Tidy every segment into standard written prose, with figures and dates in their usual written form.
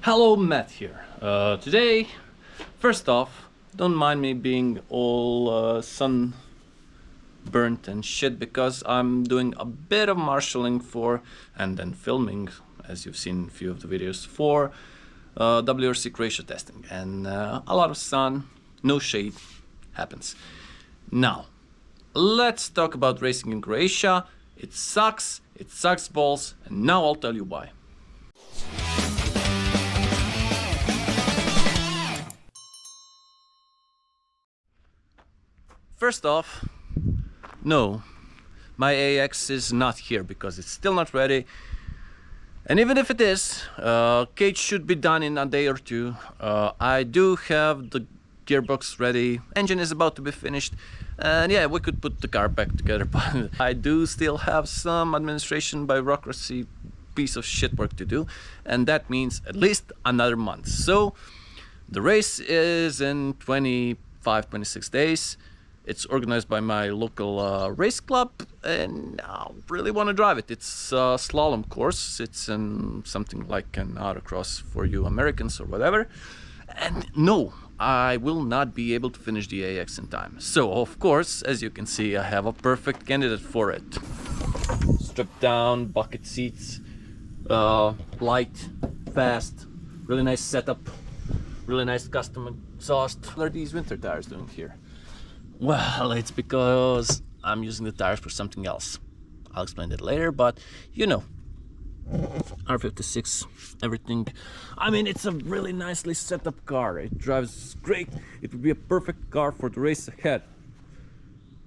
Hello, Matt here. Today, first off, don't mind me being all sunburnt and shit because I'm doing a bit of marshalling for and then filming, as you've seen in a few of the videos, for WRC Croatia testing, and a lot of sun, no shade happens. Now, let's talk about racing in Croatia. It sucks balls, and now I'll tell you why. First off, no, my AX is not here because it's still not ready. And even if it is, cage should be done in a day or two. I do have the gearbox ready, engine is about to be finished, and yeah, we could put the car back together, but I do still have some administration bureaucracy piece of shit work to do, and that means at least another month. So the race is in 25-26 days. It's organized by my local race club, and I really want to drive it. It's a slalom course. It's something like an autocross for you Americans or whatever. And no, I will not be able to finish the AX in time. So, of course, as you can see, I have a perfect candidate for it. Stripped down, bucket seats, light, fast, really nice setup, really nice custom exhaust. What are these winter tires doing here? Well, it's because I'm using the tires for something else. I'll explain that later, but you know, R56, everything. I mean, it's a really nicely set up car. It drives great. It would be a perfect car for the race ahead.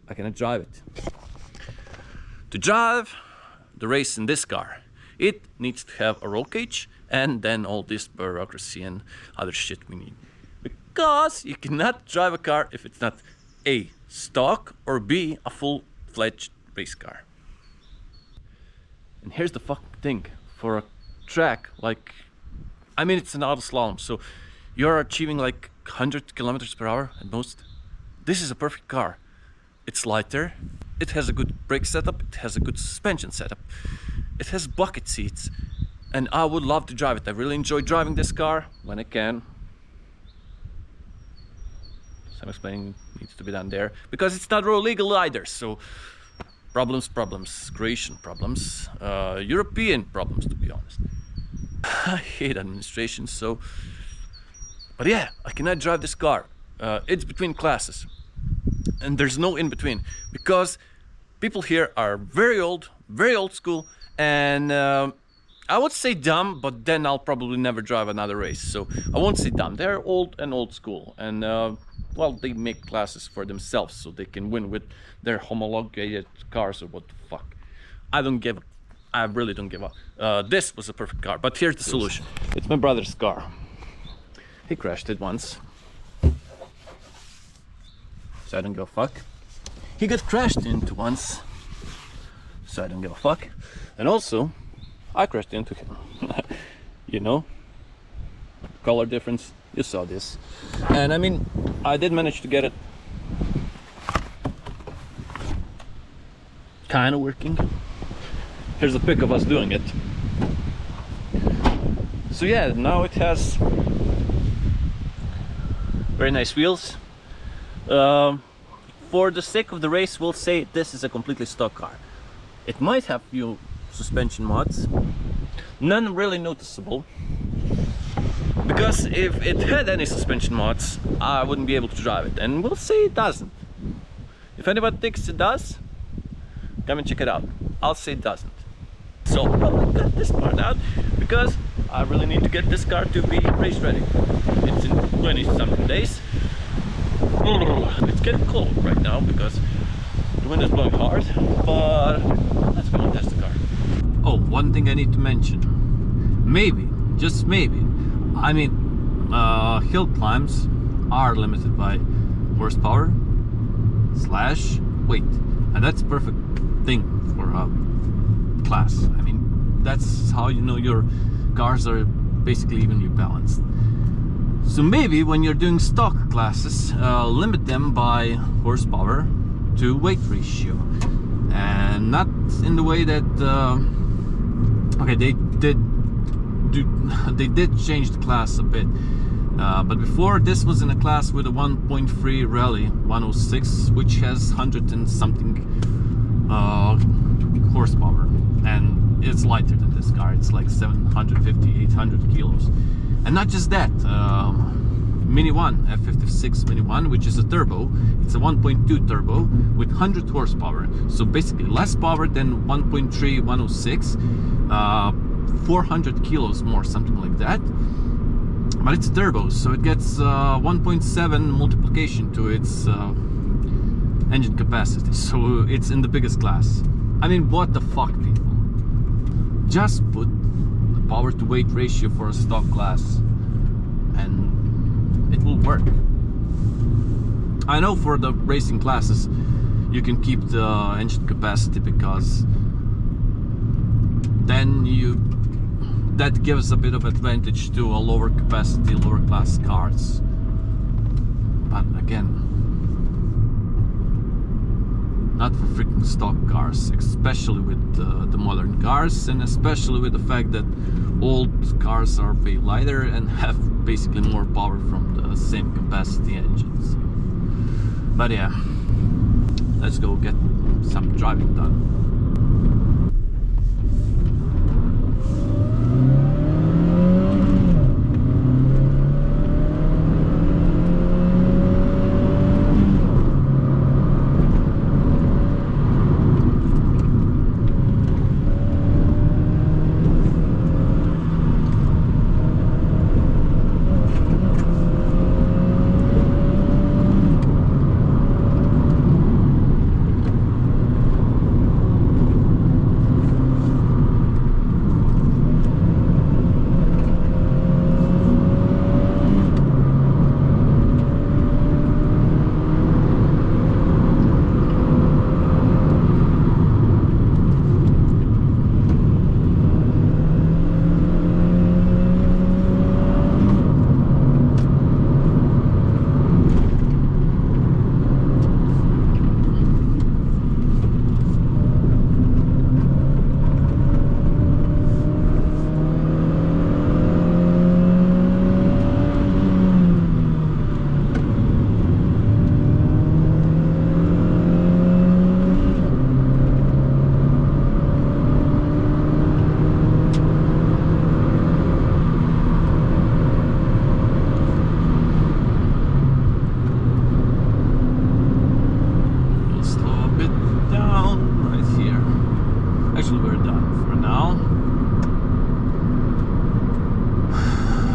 I cannot drive it. To drive the race in this car, it needs to have a roll cage and then all this bureaucracy and other shit we need. Because you cannot drive a car if it's not A, stock, or B, a full-fledged race car. And here's the fucking thing, for a track like, I mean, it's an auto slalom, so you're achieving like 100 kilometers per hour at most. This is a perfect car. It's lighter, it has a good brake setup, it has a good suspension setup, it has bucket seats, and I would love to drive it. I really enjoy driving this car when I can. Some explaining needs to be done there because it's not road legal either. So problems, Croatian problems, European problems, to be honest. I hate administration, so, but yeah, I cannot drive this car. It's between classes and there's no in between because people here are very old school, and I would say dumb, but then I'll probably never drive another race, so I won't say dumb. They're old and old school, and well, they make classes for themselves so they can win with their homologated cars or what the fuck. I really don't give up. This was a perfect car, but here's the solution. It's my brother's car. He crashed it once, so I don't give a fuck. He got crashed into once, so I don't give a fuck. And also, I crashed into him. You know, color difference, you saw this. And I mean, I did manage to get it kind of working. Here's a pic of us doing it. So yeah, now it has very nice wheels. For the sake of the race, we'll say this is a completely stock car. It might have few suspension mods, none really noticeable, because if it had any suspension mods, I wouldn't be able to drive it, and we'll say it doesn't. If anyone thinks it does, come and check it out. I'll say it doesn't. So I'll cut this part out because I really need to get this car to be race ready. It's in 20-something days. It's getting cold right now because the wind is blowing hard, but let's go and test the car. Oh, one thing I need to mention. Maybe, just maybe, I mean, hill climbs are limited by horsepower / weight, and that's a perfect thing for a class. I mean, that's how you know your cars are basically evenly balanced. So maybe when you're doing stock classes, limit them by horsepower to weight ratio, and not in the way that okay, they did they did change the class a bit. But before, this was in a class with a 1.3 Rally 106, which has 100 and something horsepower, and it's lighter than this car. It's like 750, 800 kilos. And not just that, Mini 1, F56 Mini 1, which is a turbo. It's a 1.2 turbo with 100 horsepower. So basically less power than 1.3 106, 400 kilos more, something like that. But it's a turbo, so it gets 1.7 multiplication to its engine capacity. So it's in the biggest class. I mean, what the fuck, people? Just put the power to weight ratio for a stock class and it will work. I know for the racing classes you can keep the engine capacity, because then that gives a bit of advantage to a lower capacity, lower class cars. But again, not for freaking stock cars, especially with the modern cars, and especially with the fact that old cars are way lighter and have basically more power from the same capacity engines. But yeah, let's go get some driving done.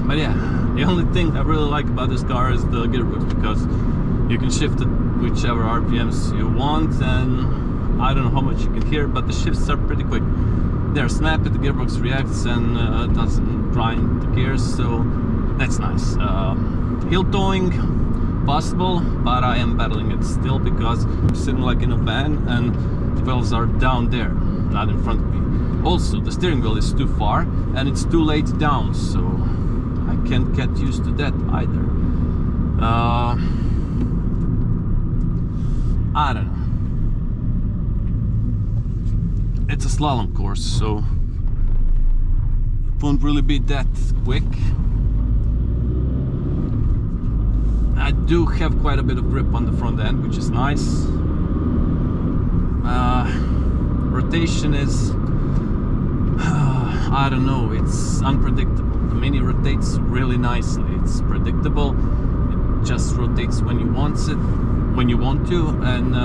But yeah, the only thing I really like about this car is the gearbox, because you can shift it whichever RPMs you want, and I don't know how much you can hear, but the shifts are pretty quick. They're snappy, the gearbox reacts and doesn't grind the gears, so that's nice. Hill towing possible, but I am battling it still because I'm sitting like in a van and the valves are down there, not in front of me. Also, the steering wheel is too far and it's too late down, so I can't get used to that either. I don't know. It's a slalom course, so it won't really be that quick. I do have quite a bit of grip on the front end, which is nice. Rotation is I don't know, it's unpredictable. The Mini rotates really nicely. It's predictable. It just rotates when you want it, and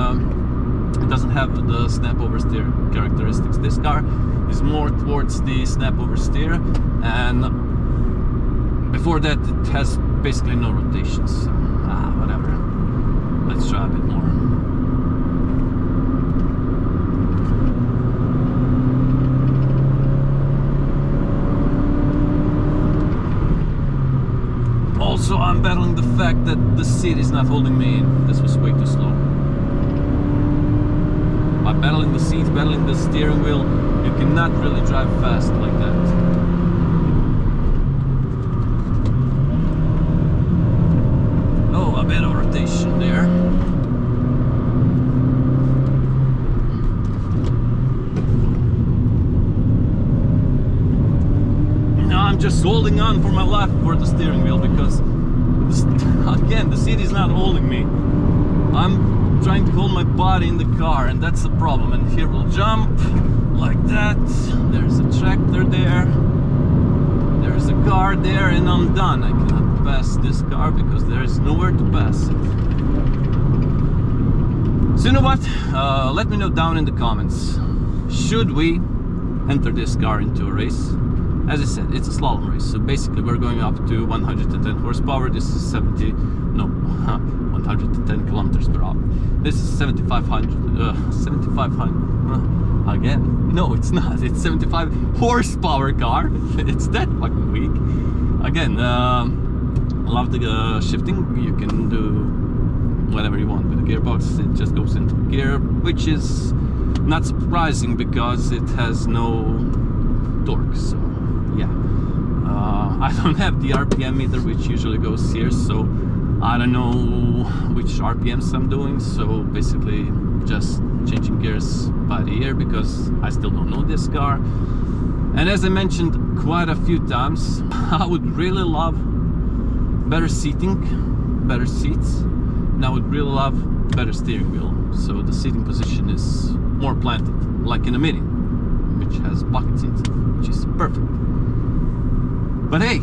it doesn't have the snap oversteer characteristics. This car is more towards the snap oversteer, and before that it has basically no rotations. So, whatever. Let's try a bit more. Also, I'm battling the fact that the seat is not holding me in. This was way too slow. By battling the seat, battling the steering wheel, you cannot really drive fast like that. Oh, a bit of rotation there. Now I'm run for my life for the steering wheel because, again, the seat is not holding me. I'm trying to hold my body in the car, and that's the problem. And here we'll jump like that. There's a tractor there. There's a car there, and I'm done. I cannot pass this car because there is nowhere to pass it. So you know what? Let me know down in the comments. Should we enter this car into a race? As I said, it's a slalom race, so basically we're going up to 110 horsepower. This is 110 kilometers per hour. This is 7,500 again. No, it's not. It's 75 horsepower car. It's that fucking weak. Again, I love the shifting. You can do whatever you want with the gearbox. It just goes into gear, which is not surprising because it has no torque. So yeah, I don't have the RPM meter, which usually goes here, so I don't know which RPMs I'm doing. So basically just changing gears by the ear because I still don't know this car. And as I mentioned quite a few times, I would really love better seating, better seats, and I would really love better steering wheel, so the seating position is more planted, like in a Mini, which has bucket seats, which is perfect. But hey,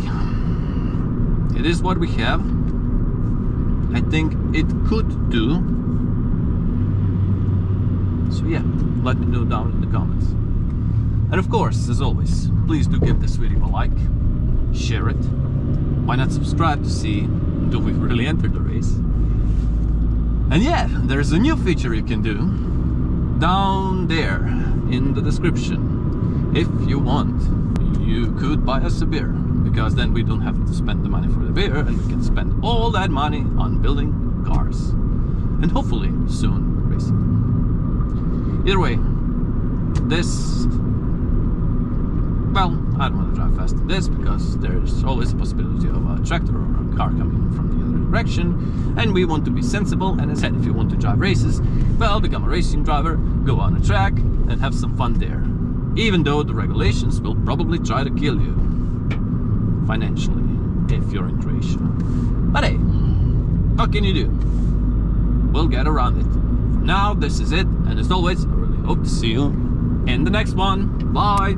it is what we have. I think it could do. So yeah, let me know down in the comments. And of course, as always, please do give this video a like, share it. Why not subscribe to see do we really enter the race? And yeah, there's a new feature you can do down there in the description. If you want, you could buy us a beer, because then we don't have to spend the money for the beer, and we can spend all that money on building cars and hopefully soon racing. Either way, this, well, I don't want to drive fast in this because there's always a possibility of a tractor or a car coming from the other direction, and we want to be sensible. And as I said, if you want to drive races, well, become a racing driver, go on a track and have some fun there, even though the regulations will probably try to kill you financially if you're in Croatia. But hey, what can you do? We'll get around it. For now, this is it, and as always, I really hope to see you in the next one. Bye!